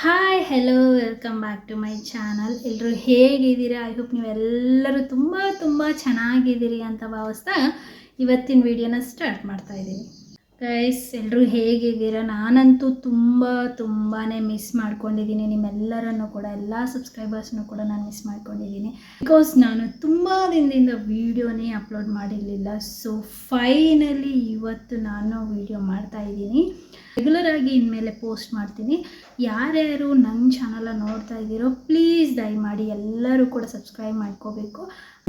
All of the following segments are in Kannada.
Hi hello welcome back to my channel. ಎಲ್ಲರೂ ಹೇಗಿದ್ದೀರಾ? ಐ ಹೋಪ್ ನೀವೆಲ್ಲರೂ ತುಂಬ ಚೆನ್ನಾಗಿದ್ದೀರಿ ಅಂತ ಭಾವಿಸ್ತಾ ಇವತ್ತಿನ ವಿಡಿಯೋನ ಸ್ಟಾರ್ಟ್ ಮಾಡ್ತಾ ಇದ್ದೀನಿ. ಗೈಸ್, ಎಲ್ಲರೂ ಹೇಗಿದ್ದೀರಾ? ನಾನಂತೂ ತುಂಬಾ ಮಿಸ್ ಮಾಡ್ಕೊಂಡಿದ್ದೀನಿ ನಿಮ್ಮೆಲ್ಲರನ್ನು ಕೂಡ, ಎಲ್ಲ ಸಬ್ಸ್ಕ್ರೈಬರ್ಸ್ನೂ ಕೂಡ ನಾನು ಮಿಸ್ ಮಾಡ್ಕೊಂಡಿದ್ದೀನಿ. ಬಿಕಾಸ್ ನಾನು ತುಂಬ ದಿನದಿಂದ ವೀಡಿಯೋನೇ ಅಪ್ಲೋಡ್ ಮಾಡಿರಲಿಲ್ಲ. ಸೊ ಫೈನಲಿ ಇವತ್ತು ನಾನು ವೀಡಿಯೋ ಮಾಡ್ತಾ ಇದ್ದೀನಿ. ರೆಗ್ಯುಲರಾಗಿ ಇನ್ಮೇಲೆ ಪೋಸ್ಟ್ ಮಾಡ್ತೀನಿ. ಯಾರ್ಯಾರು ನನ್ನ ಚಾನಲ್ ನೋಡ್ತಾ ಇದ್ದೀರೋ ಪ್ಲೀಸ್ ದಯಮಾಡಿ ಎಲ್ಲರೂ ಕೂಡ ಸಬ್ಸ್ಕ್ರೈಬ್ ಮಾಡ್ಕೋಬೇಕು.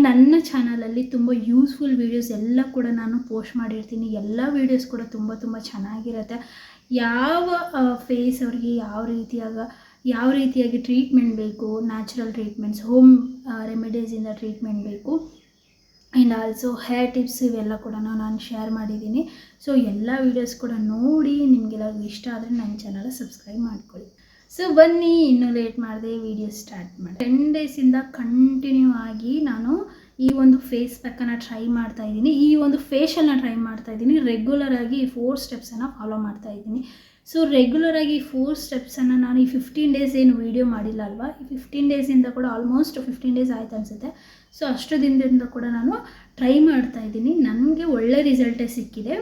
ನನ್ನ ಚಾನಲಲ್ಲಿ ತುಂಬ ಯೂಸ್ಫುಲ್ ವೀಡಿಯೋಸ್ ಎಲ್ಲ ಕೂಡ ನಾನು ಪೋಸ್ಟ್ ಮಾಡಿರ್ತೀನಿ. ಎಲ್ಲ ವೀಡಿಯೋಸ್ ಕೂಡ ತುಂಬ ಚೆನ್ನಾಗಿರುತ್ತೆ. ಯಾವ ಫೇಸ್ ಅವ್ರಿಗೆ ಯಾವ ರೀತಿಯಾಗಿ ಟ್ರೀಟ್ಮೆಂಟ್ ಬೇಕು, ನ್ಯಾಚುರಲ್ ಟ್ರೀಟ್ಮೆಂಟ್ಸ್, ಹೋಮ್ ರೆಮಿಡೀಸಿಂದ ಟ್ರೀಟ್ಮೆಂಟ್ ಬೇಕು, ಆ್ಯಂಡ್ ಆಲ್ಸೋ ಹೇರ್ ಟಿಪ್ಸ್ ಇವೆಲ್ಲ ಕೂಡ ನಾನು ಶೇರ್ ಮಾಡಿದ್ದೀನಿ. ಸೊ ಎಲ್ಲ ವೀಡಿಯೋಸ್ ಕೂಡ ನೋಡಿ ನಿಮಗೆಲ್ಲರಿಗೂ ಇಷ್ಟ ಆದರೆ ನನ್ನ ಚಾನಲ್ ಸಬ್ಸ್ಕ್ರೈಬ್ ಮಾಡ್ಕೊಳ್ಳಿ. ಸೊ ಬನ್ನಿ, ಇನ್ನೂ ಲೇಟ್ ಮಾಡಿದೆ ವಿಡಿಯೋ ಸ್ಟಾರ್ಟ್ ಮಾಡಿ. 10 ಡೇಸಿಂದ ಕಂಟಿನ್ಯೂ ಆಗಿ ನಾನು ಈ ಒಂದು ಫೇಸ್ ಪ್ಯಾಕನ್ನು ಟ್ರೈ ಮಾಡ್ತಾ ಇದ್ದೀನಿ, ಈ ಒಂದು ಫೇಶಿಯಲ್ನ ಟ್ರೈ ಮಾಡ್ತಾ ಇದ್ದೀನಿ. ರೆಗ್ಯುಲರಾಗಿ 4 ಸ್ಟೆಪ್ಸನ್ನು ಫಾಲೋ ಮಾಡ್ತಾ ಇದ್ದೀನಿ. ಸೊ ರೆಗ್ಯುಲರಾಗಿ 4 ಸ್ಟೆಪ್ಸನ್ನು ನಾನು ಈ 15 ಡೇಸ್ ಏನು ವೀಡಿಯೋ ಮಾಡಿಲ್ಲ ಅಲ್ವಾ, ಈ 15 ಡೇಸಿಂದ ಕೂಡ ಆಲ್ಮೋಸ್ಟ್ 15 ಡೇಸ್ ಆಯ್ತು ಅನಿಸುತ್ತೆ. ಸೊ ಅಷ್ಟು ದಿನದಿಂದ ಕೂಡ ನಾನು ಟ್ರೈ ಮಾಡ್ತಾ ಇದ್ದೀನಿ. ನನಗೆ ಒಳ್ಳೆ ರಿಸಲ್ಟೇ ಸಿಕ್ಕಿದೆ.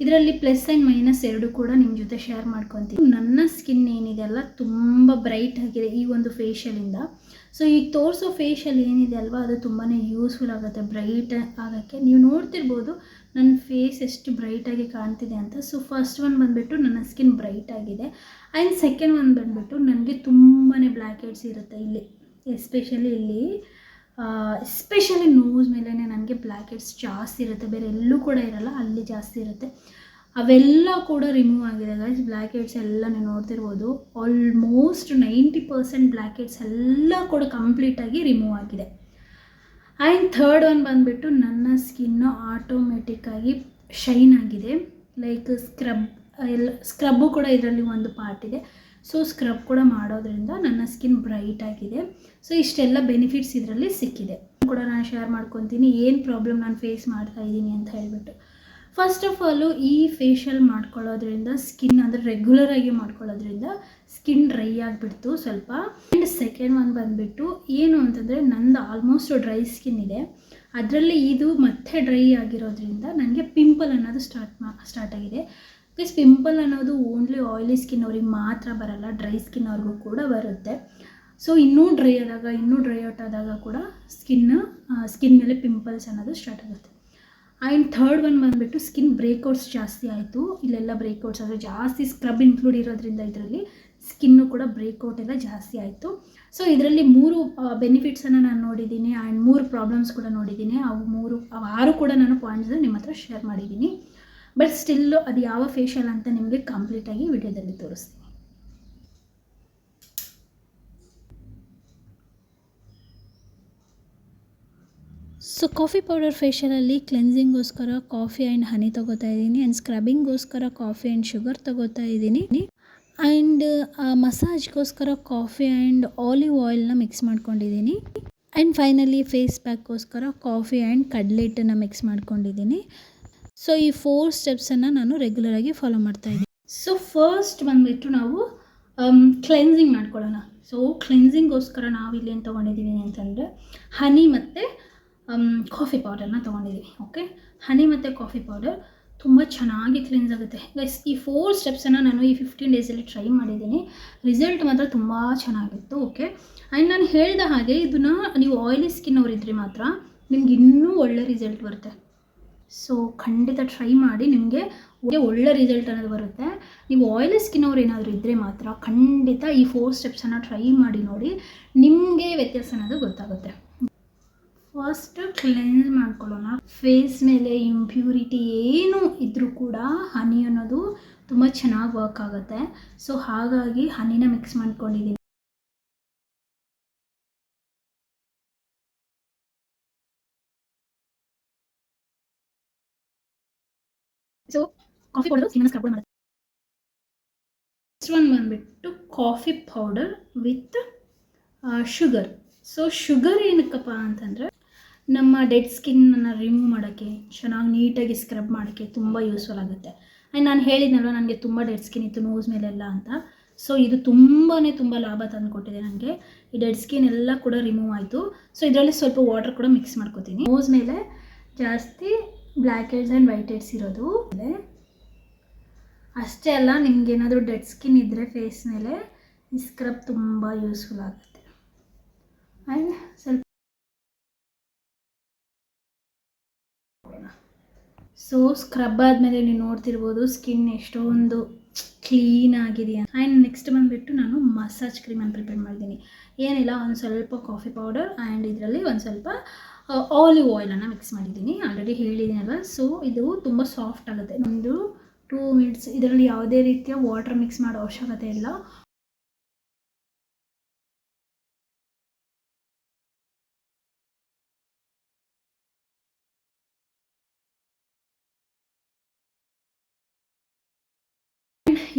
ಇದರಲ್ಲಿ ಪ್ಲಸ್ ಆ್ಯಂಡ್ ಮೈನಸ್ ಎರಡು ಕೂಡ ನಿಮ್ಮ ಜೊತೆ ಶೇರ್ ಮಾಡ್ಕೊತೀನಿ. ನನ್ನ ಸ್ಕಿನ್ ಏನಿದೆ ಅಲ್ಲ ತುಂಬ ಬ್ರೈಟ್ ಆಗಿದೆ ಈ ಒಂದು ಫೇಶಿಯಲಿಂದ. ಸೊ ಈಗ ತೋರಿಸೋ ಫೇಶಿಯಲ್ ಏನಿದೆ ಅಲ್ವಾ, ಅದು ತುಂಬಾ ಯೂಸ್ಫುಲ್ ಆಗುತ್ತೆ ಬ್ರೈಟ್ ಆಗೋಕ್ಕೆ. ನೀವು ನೋಡ್ತಿರ್ಬೋದು ನನ್ನ ಫೇಸ್ ಎಷ್ಟು ಬ್ರೈಟಾಗಿ ಕಾಣ್ತಿದೆ ಅಂತ. ಸೊ ಫಸ್ಟ್ ಒನ್ ಬಂದುಬಿಟ್ಟು ನನ್ನ ಸ್ಕಿನ್ ಬ್ರೈಟ್ ಆಗಿದೆ. ಆ್ಯಂಡ್ ಸೆಕೆಂಡ್ ಒನ್ ಬಂದುಬಿಟ್ಟು ನನಗೆ ತುಂಬಾ ಬ್ಲ್ಯಾಕ್ ಹೆಡ್ಸ್ ಇರುತ್ತೆ ಇಲ್ಲಿ, ಎಸ್ಪೆಷಲಿ ನೋಸ್ ಮೇಲೇ ನನಗೆ ಬ್ಲ್ಯಾಕ್ ಹೆಡ್ಸ್ ಜಾಸ್ತಿ ಇರುತ್ತೆ, ಬೇರೆ ಎಲ್ಲೂ ಕೂಡ ಇರಲ್ಲ, ಅಲ್ಲಿ ಜಾಸ್ತಿ ಇರುತ್ತೆ. ಅವೆಲ್ಲ ಕೂಡ ರಿಮೂವ್ ಆಗಿದೆ ಗೈಸ್. ಬ್ಲ್ಯಾಕ್ ಹೆಡ್ಸ್ ಎಲ್ಲ ನೀವು ನೋಡ್ತಿರ್ಬೋದು, ಆಲ್ಮೋಸ್ಟ್ 90% ಬ್ಲ್ಯಾಕ್ ಹೆಡ್ಸ್ ಎಲ್ಲ ಕೂಡ ಕಂಪ್ಲೀಟಾಗಿ ರಿಮೂವ್ ಆಗಿದೆ. ಆ್ಯಂಡ್ ಥರ್ಡ್ ಒನ್ ಬಂದುಬಿಟ್ಟು ನನ್ನ ಸ್ಕಿನ್ನು ಆಟೋಮೆಟಿಕ್ಕಾಗಿ ಶೈನ್ ಆಗಿದೆ. ಲೈಕ್ ಸ್ಕ್ರಬ್ಬು ಕೂಡ ಇದರಲ್ಲಿ ಒಂದು ಪಾರ್ಟ್ ಇದೆ. ಸೊ ಸ್ಕ್ರಬ್ ಕೂಡ ಮಾಡೋದ್ರಿಂದ ನನ್ನ ಸ್ಕಿನ್ ಬ್ರೈಟ್ ಆಗಿದೆ. ಸೊ ಇಷ್ಟೆಲ್ಲ ಬೆನಿಫಿಟ್ಸ್ ಇದರಲ್ಲಿ ಸಿಕ್ಕಿದೆ ಕೂಡ ನಾನು ಶೇರ್ ಮಾಡ್ಕೊತೀನಿ, ಏನು ಪ್ರಾಬ್ಲಮ್ ನಾನು ಫೇಸ್ ಮಾಡ್ತಾ ಇದ್ದೀನಿ ಅಂತ ಹೇಳಿಬಿಟ್ಟು. ಫಸ್ಟ್ ಆಫ್ ಆಲು ಈ ಫೇಶಿಯಲ್ ಮಾಡ್ಕೊಳ್ಳೋದ್ರಿಂದ ಸ್ಕಿನ್ ಅಂದರೆ ರೆಗ್ಯುಲರಾಗಿ ಮಾಡ್ಕೊಳ್ಳೋದ್ರಿಂದ ಸ್ಕಿನ್ ಡ್ರೈ ಆಗಿಬಿಡ್ತು ಸ್ವಲ್ಪ. ಆ್ಯಂಡ್ ಸೆಕೆಂಡ್ ಒನ್ ಬಂದುಬಿಟ್ಟು ಏನು ಅಂತಂದರೆ, ನಂದು ಆಲ್ಮೋಸ್ಟ್ ಡ್ರೈ ಸ್ಕಿನ್ ಇದೆ, ಅದರಲ್ಲಿ ಇದು ಮತ್ತೆ ಡ್ರೈ ಆಗಿರೋದ್ರಿಂದ ನನಗೆ ಪಿಂಪಲ್ ಅನ್ನೋದು ಸ್ಟಾರ್ಟ್ ಆಗಿದೆ. ಬಿಕಾಸ್ ಪಿಂಪಲ್ ಅನ್ನೋದು ಓನ್ಲಿ ಆಯಿಲಿ ಸ್ಕಿನ್ ಅವ್ರಿಗೆ ಮಾತ್ರ ಬರಲ್ಲ, ಡ್ರೈ ಸ್ಕಿನ್ ಅವ್ರಿಗೂ ಕೂಡ ಬರುತ್ತೆ. ಸೊ ಇನ್ನೂ ಡ್ರೈ ಔಟ್ ಆದಾಗ ಕೂಡ ಸ್ಕಿನ್ ಮೇಲೆ ಪಿಂಪಲ್ಸ್ ಅನ್ನೋದು ಸ್ಟಾರ್ಟ್ ಆಗುತ್ತೆ. ಆ್ಯಂಡ್ ಥರ್ಡ್ ಒನ್ ಬಂದುಬಿಟ್ಟು ಸ್ಕಿನ್ ಬ್ರೇಕ್ಔಟ್ಸ್ ಜಾಸ್ತಿ ಆಯಿತು. ಇಲ್ಲೆಲ್ಲ ಬ್ರೇಕ್ಔಟ್ಸ್ ಅಂದರೆ ಜಾಸ್ತಿ ಸ್ಕ್ರಬ್ ಇನ್ಕ್ಲೂಡ್ ಇರೋದ್ರಿಂದ ಇದರಲ್ಲಿ ಸ್ಕಿನ್ನು ಕೂಡ ಬ್ರೇಕ್ಔಟ್ ಎಲ್ಲ ಜಾಸ್ತಿ ಆಯಿತು. ಸೊ ಇದರಲ್ಲಿ 3 ಬೆನಿಫಿಟ್ಸನ್ನು ನಾನು ನೋಡಿದ್ದೀನಿ ಆ್ಯಂಡ್ 3 ಪ್ರಾಬ್ಲಮ್ಸ್ ಕೂಡ ನೋಡಿದ್ದೀನಿ. ಅವು 6 ಕೂಡ ನಾನು ಪಾಯಿಂಟ್ಸನ್ನು ನಿಮ್ಮ ಹತ್ರ ಶೇರ್ ಮಾಡಿದ್ದೀನಿ. ಬಟ್ ಸ್ಟಿಲ್ಲು ಅದು ಯಾವ ಫೇಶಿಯಲ್ ಅಂತ ನಿಮಗೆ ಕಂಪ್ಲೀಟಾಗಿ ವಿಡಿಯೋದಲ್ಲಿ ತೋರಿಸ್ತೀನಿ. ಸೊ ಕಾಫಿ ಪೌಡರ್ ಫೇಶಿಯಲಲ್ಲಿ ಕ್ಲೆನ್ಸಿಂಗೋಸ್ಕರ ಕಾಫಿ ಆ್ಯಂಡ್ ಹನಿ ತೊಗೋತಾ ಇದ್ದೀನಿ. ಆ್ಯಂಡ್ ಸ್ಕ್ರಬ್ಬಿಂಗೋಸ್ಕರ ಕಾಫಿ ಆ್ಯಂಡ್ ಶುಗರ್ ತೊಗೋತಾ ಇದ್ದೀನಿ. ಆ್ಯಂಡ್ ಮಸಾಜ್ಗೋಸ್ಕರ ಕಾಫಿ ಆ್ಯಂಡ್ ಆಲಿವ್ ಆಯಿಲ್ನ ಮಿಕ್ಸ್ ಮಾಡ್ಕೊಂಡಿದ್ದೀನಿ. ಆ್ಯಂಡ್ ಫೈನಲಿ ಫೇಸ್ ಪ್ಯಾಕ್ಗೋಸ್ಕರ ಕಾಫಿ ಆ್ಯಂಡ್ ಕಡಲೆ ಹಿಟ್ಟನ್ನು ಮಿಕ್ಸ್ ಮಾಡ್ಕೊಂಡಿದ್ದೀನಿ. ಸೊ ಈ 4 ಸ್ಟೆಪ್ಸನ್ನು ನಾನು ರೆಗ್ಯುಲರಾಗಿ ಫಾಲೋ ಮಾಡ್ತಾಯಿದ್ದೀನಿ. ಸೊ ಫಸ್ಟ್ ಬಂದುಬಿಟ್ಟು ನಾವು ಕ್ಲೆನ್ಸಿಂಗ್ ಮಾಡ್ಕೊಳ್ಳೋಣ. ಸೊ ಕ್ಲೆನ್ಸಿಂಗೋಸ್ಕರ ನಾವಿಲ್ಲಿ ಏನು ತೊಗೊಂಡಿದ್ದೀವಿ ಅಂತಂದರೆ ಹನಿ ಮತ್ತು ಕಾಫಿ ಪೌಡರ್ನ ತೊಗೊಂಡಿದ್ದೀವಿ. ಓಕೆ, ಹನಿ ಮತ್ತು ಕಾಫಿ ಪೌಡರ್ ತುಂಬ ಚೆನ್ನಾಗಿ ಕ್ಲೆನ್ಸ್ ಆಗುತ್ತೆ ಗೈಸ್. ಈ 4 ಸ್ಟೆಪ್ಸನ್ನು ನಾನು ಈ 15 ಡೇಸಲ್ಲಿ ಟ್ರೈ ಮಾಡಿದ್ದೀನಿ. ರಿಸಲ್ಟ್ ಮಾತ್ರ ತುಂಬ ಚೆನ್ನಾಗಿತ್ತು. ಓಕೆ, ಆ್ಯಂಡ್ ನಾನು ಹೇಳಿದ ಹಾಗೆ ಇದನ್ನು ನೀವು ಆಯಿಲಿ ಸ್ಕಿನ್ ಅವರಿದ್ದರೆ ಮಾತ್ರ ನಿಮ್ಗೆ ಇನ್ನೂ ಒಳ್ಳೆ ರಿಸಲ್ಟ್ ಬರುತ್ತೆ. ಸೊ ಖಂಡಿತ ಟ್ರೈ ಮಾಡಿ, ನಿಮಗೆ ಒಳ್ಳೆ ರಿಸಲ್ಟ್ ಅನ್ನೋದು ಬರುತ್ತೆ. ನೀವು ಆಯಿಲಿ ಸ್ಕಿನ್ ಅವ್ರು ಏನಾದರೂ ಇದ್ದರೆ ಮಾತ್ರ ಖಂಡಿತ ಈ 4 ಸ್ಟೆಪ್ಸನ್ನು ಟ್ರೈ ಮಾಡಿ ನೋಡಿ, ನಿಮಗೆ ವ್ಯತ್ಯಾಸ ಅನ್ನೋದು ಗೊತ್ತಾಗುತ್ತೆ. ಫಸ್ಟ್ ಕ್ಲೆನ್ಸ್ ಮಾಡ್ಕೊಳ್ಳೋಣ. ಫೇಸ್ ಮೇಲೆ ಇಂಪ್ಯೂರಿಟಿ ಏನು ಇದ್ದರೂ ಕೂಡ ಹನಿ ಅನ್ನೋದು ತುಂಬ ಚೆನ್ನಾಗಿ ವರ್ಕ್ ಆಗುತ್ತೆ. ಸೊ ಹಾಗಾಗಿ ಹನಿನ ಮಿಕ್ಸ್ ಮಾಡ್ಕೊಂಡಿದ್ದೀನಿ. ಸೊ ಕಾಫಿ ಪೌಡರ್ ಸ್ಕಿನ್ನ ಸ್ಕ್ರಬ್ ಮಾಡುತ್ತೆ. ನೆಕ್ಸ್ಟ್ ಒನ್ ಬಂದುಬಿಟ್ಟು coffee powder with sugar. So sugar ಏನಕ್ಕಪ್ಪ ಅಂತಂದರೆ ನಮ್ಮ ಡೆಡ್ ಸ್ಕಿನ್ನನ್ನು ರಿಮೂವ್ ಮಾಡೋಕ್ಕೆ, ಚೆನ್ನಾಗಿ ನೀಟಾಗಿ ಸ್ಕ್ರಬ್ ಮಾಡೋಕ್ಕೆ ತುಂಬ ಯೂಸ್ಫುಲ್ ಆಗುತ್ತೆ. ಆ್ಯಂಡ್ ನಾನು ಹೇಳಿದ್ನಲ್ವ ನನಗೆ ತುಂಬ ಡೆಡ್ ಸ್ಕಿನ್ ಇತ್ತು ನೋಸ್ ಮೇಲೆಲ್ಲ ಅಂತ. ಸೊ ಇದು ತುಂಬ ಲಾಭ ತಂದುಕೊಟ್ಟಿದೆ ನನಗೆ. ಈ ಡೆಡ್ ಸ್ಕಿನ್ ಎಲ್ಲ ಕೂಡ ರಿಮೂವ್ ಆಯಿತು. ಸೊ ಇದರಲ್ಲಿ ಸ್ವಲ್ಪ ವಾಟರ್ ಕೂಡ ಮಿಕ್ಸ್ ಮಾಡ್ಕೋತೀನಿ. ನೋಸ್ ಮೇಲೆ ಜಾಸ್ತಿ black heads and white heads ಇರೋದು. ಅಷ್ಟೇ ಅಲ್ಲ, ನಿಮ್ಗೇನಾದರೂ ಡೆಡ್ ಸ್ಕಿನ್ ಇದ್ದರೆ ಫೇಸ್ ಮೇಲೆ ಈ ಸ್ಕ್ರಬ್ ತುಂಬ ಯೂಸ್ಫುಲ್ ಆಗುತ್ತೆ. ಆ್ಯಂಡ್ ಸ್ವಲ್ಪ ಸೊ ಸ್ಕ್ರಬ್ ಆದಮೇಲೆ ನೀವು ನೋಡ್ತಿರ್ಬೋದು ಸ್ಕಿನ್ ಎಷ್ಟೊಂದು ಕ್ಲೀನ್ ಆಗಿದೆಯಾ. ಆ್ಯಂಡ್ ನೆಕ್ಸ್ಟ್ ಬಂದುಬಿಟ್ಟು ನಾನು ಮಸಾಜ್ ಕ್ರೀಮನ್ನು ಪ್ರಿಪೇರ್ ಮಾಡಿದ್ದೀನಿ. ಏನಿಲ್ಲ, ಒಂದು ಸ್ವಲ್ಪ ಕಾಫಿ ಪೌಡರ್ ಆ್ಯಂಡ್ ಇದರಲ್ಲಿ ಒಂದು ಸ್ವಲ್ಪ ಆಲಿವ್ ಆಯಿಲನ್ನು ಮಿಕ್ಸ್ ಮಾಡಿದ್ದೀನಿ. ಆಲ್ರೆಡಿ ಹೇಳಿದ್ದೀನಲ್ವ. ಸೊ ಇದು ತುಂಬ ಸಾಫ್ಟ್ ಆಗುತ್ತೆ. ಒಂದು 2 ಮಿನಿಟ್ಸ್ ಇದರಲ್ಲಿ ಯಾವುದೇ ರೀತಿಯ ವಾಟರ್ ಮಿಕ್ಸ್ ಮಾಡೋ ಅವಶ್ಯಕತೆ ಇಲ್ಲ.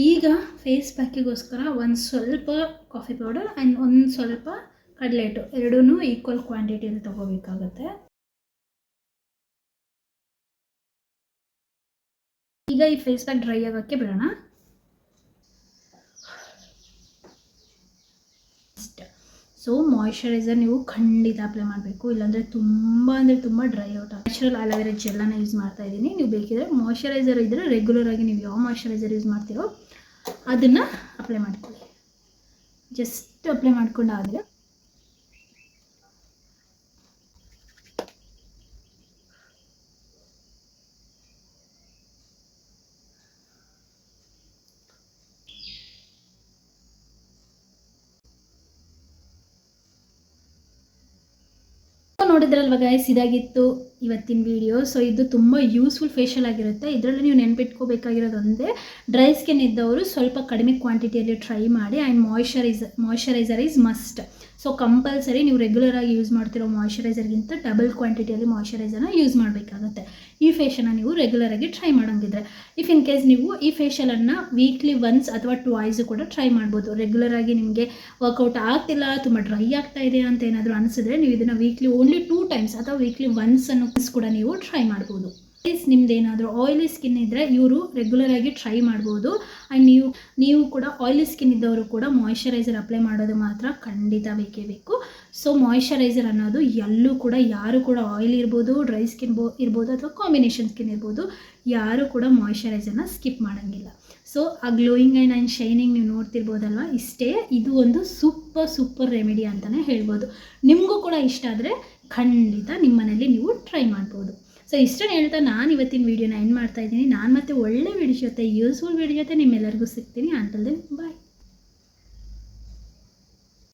ಈಗ ಫೇಸ್ ಪ್ಯಾಕಿಗೋಸ್ಕರ ಒಂದು ಸ್ವಲ್ಪ ಕಾಫಿ ಪೌಡರ್ ಆ್ಯಂಡ್ ಒಂದು ಸ್ವಲ್ಪ ಕಡಲೆ ಹಿಟ್ಟು ಎರಡೂ ಈಕ್ವಲ್ ಕ್ವಾಂಟಿಟಿಯಲ್ಲಿ ತೊಗೋಬೇಕಾಗತ್ತೆ. ಈಗ ಈ ಫೇಸ್ ಪ್ಯಾಕ್ ಡ್ರೈ ಆಗೋಕ್ಕೆ ಬಿಡೋಣ. ಸೊ ಮಾಯ್ಶ್ಚರೈಸರ್ ನೀವು ಖಂಡಿತ ಅಪ್ಲೈ ಮಾಡಬೇಕು, ಇಲ್ಲಾಂದರೆ ತುಂಬ ಡ್ರೈ ಔಟ್ ಆಗುತ್ತೆ. ನ್ಯಾಚುರಲ್ ಅಲೋವೆರಾ ಜೆಲ್ಲನ್ನು ಯೂಸ್ ಮಾಡ್ತಾ ಇದ್ದೀನಿ. ನೀವು ಬೇಕಿದ್ರೆ ಮಾಯ್ಶ್ಚರೈಸರ್ ಇದ್ದರೆ ರೆಗ್ಯುಲರ್ ಆಗಿ ನೀವು ಯಾವ ಮಾಯ್ಶ್ಚರೈಸರ್ ಯೂಸ್ ಮಾಡ್ತೀರೋ ಅದನ್ನು ಅಪ್ಲೈ ಮಾಡ್ಕೊಳ್ಳಿ. ಜಸ್ಟ್ ಅಪ್ಲೈ ಮಾಡ್ಕೊಂಡಾದರೆ ನೋಡಿದ್ರಲ್ವ ಗೈಸ್, ಇದಾಗಿತ್ತು ಇವತ್ತಿನ ವಿಡಿಯೋ. ಸೊ ಇದು ತುಂಬ ಯೂಸ್ಫುಲ್ ಫೇಶಿಯಲ್ ಆಗಿರುತ್ತೆ. ಇದರಲ್ಲಿ ನೀವು ನೆನ್ಪಿಟ್ಕೋಬೇಕಾಗಿರೋದು ಒಂದೇ, ಡ್ರೈ ಸ್ಕಿನ್ ಇದ್ದವರು ಸ್ವಲ್ಪ ಕಡಿಮೆ ಕ್ವಾಂಟಿಟಿಯಲ್ಲಿ ಟ್ರೈ ಮಾಡಿ. And moisturiser is must. So compulsory ನೀವು ರೆಗ್ಯುಲರ್ ಆಗಿ ಯೂಸ್ ಮಾಡ್ತಿರೋ ಮಾಯ್ಶ್ಚರೈಸರ್ಗಿಂತ ಡಬಲ್ ಕ್ವಾಂಟಿಟಿಯಲ್ಲಿ ಮಾಯ್ಶ್ಚರೈಸರ್ನ ಯೂಸ್ ಮಾಡಬೇಕಾಗುತ್ತೆ. ಈ ಫೇಶಿಯಲ್ನ ನೀವು ರೆಗ್ಯುಲರ್ ಆಗಿ ಟ್ರೈ ಮಾಡೋಂಗಿದ್ರೆ. ಇಫ್ ಇನ್ ಕೇಸ್ ನೀವು ಈ ಫೇಶಿಯಲನ್ನು ವೀಕ್ಲಿ ಒನ್ಸ್ ಅಥವಾ ಟ್ವೈಸ್ ಕೂಡ ಟ್ರೈ ಮಾಡ್ಬೋದು. ರೆಗ್ಯುಲರ್ ಆಗಿ ನಿಮಗೆ ವರ್ಕೌಟ್ ಆಗ್ತಿಲ್ಲ, ತುಂಬ ಡ್ರೈ ಆಗ್ತಾ ಇದೆ ಅಂತ ಏನಾದರೂ ಅನಿಸಿದ್ರೆ ನೀವು ಇದನ್ನು ವೀಕ್ಲಿ ಓನ್ಲಿ 2 ಟೈಮ್ಸ್ ಅಥವಾ ವೀಕ್ಲಿ ಒನ್ಸ್ ಅನ್ನು ಕೂಡ ನೀವು ಟ್ರೈ ಮಾಡ್ಬೋದು. ನಿಮ್ದು ಏನಾದರೂ ಆಯಿಲಿ ಸ್ಕಿನ್ ಇದ್ದರೆ ಇವರು ರೆಗ್ಯುಲರ್ ಆಗಿ ಟ್ರೈ ಮಾಡ್ಬೋದು. ಆ್ಯಂಡ್ ನೀವು ಕೂಡ ಆಯಿಲಿ ಸ್ಕಿನ್ ಇದ್ದವರು ಕೂಡ ಮಾಯ್ಶ್ಚರೈಸರ್ ಅಪ್ಲೈ ಮಾಡೋದು ಮಾತ್ರ ಖಂಡಿತ ಬೇಕೇ ಬೇಕು. ಸೊ ಮಾಯ್ಶ್ಚರೈಸರ್ ಅನ್ನೋದು ಎಲ್ಲೂ ಕೂಡ ಯಾರು ಕೂಡ ಆಯಿಲ್ ಇರ್ಬೋದು, ಡ್ರೈ ಸ್ಕಿನ್ ಇರ್ಬೋದು ಅಥವಾ ಕಾಂಬಿನೇಷನ್ ಸ್ಕಿನ್ ಇರ್ಬೋದು, ಯಾರು ಕೂಡ ಮಾಯ್ಶ್ಚರೈಸರ್ನ ಸ್ಕಿಪ್ ಮಾಡೋಂಗಿಲ್ಲ. ಸೊ ಆ ಗ್ಲೋಯಿಂಗ್ ಆ್ಯಂಡ್ ಶೈನಿಂಗ್ ನೀವು ನೋಡ್ತಿರ್ಬೋದಲ್ವ, ಇಷ್ಟೇ. ಇದು ಒಂದು ಸೂಪರ್ ರೆಮಿಡಿ ಅಂತಲೇ ಹೇಳ್ಬೋದು. ನಿಮಗೂ ಕೂಡ ಇಷ್ಟ ಆದರೆ ಖಂಡಿತ ನಿಮ್ಮ ಮನೇಲಿ ನೀವು ಟ್ರೈ ಮಾಡ್ಬೋದು. ಸೊ ಇಷ್ಟನ್ನು ಹೇಳ್ತಾ ನಾನು ಇವತ್ತಿನ ವೀಡಿಯೋನ ಎಂಡ್ ಮಾಡ್ತಾ ಇದ್ದೀನಿ. ನಾನು ಮತ್ತೆ ಒಳ್ಳೆ ವೀಡಿಯೋ ಜೊತೆ, ಯೂಸ್ಫುಲ್ ವೀಡಿಯೋ ಜೊತೆ ನಿಮ್ಮೆಲ್ಲರಿಗೂ ಸಿಗ್ತೀನಿ. ಅಂಟಿಲ್ ದೆನ್ ಬಾಯ್.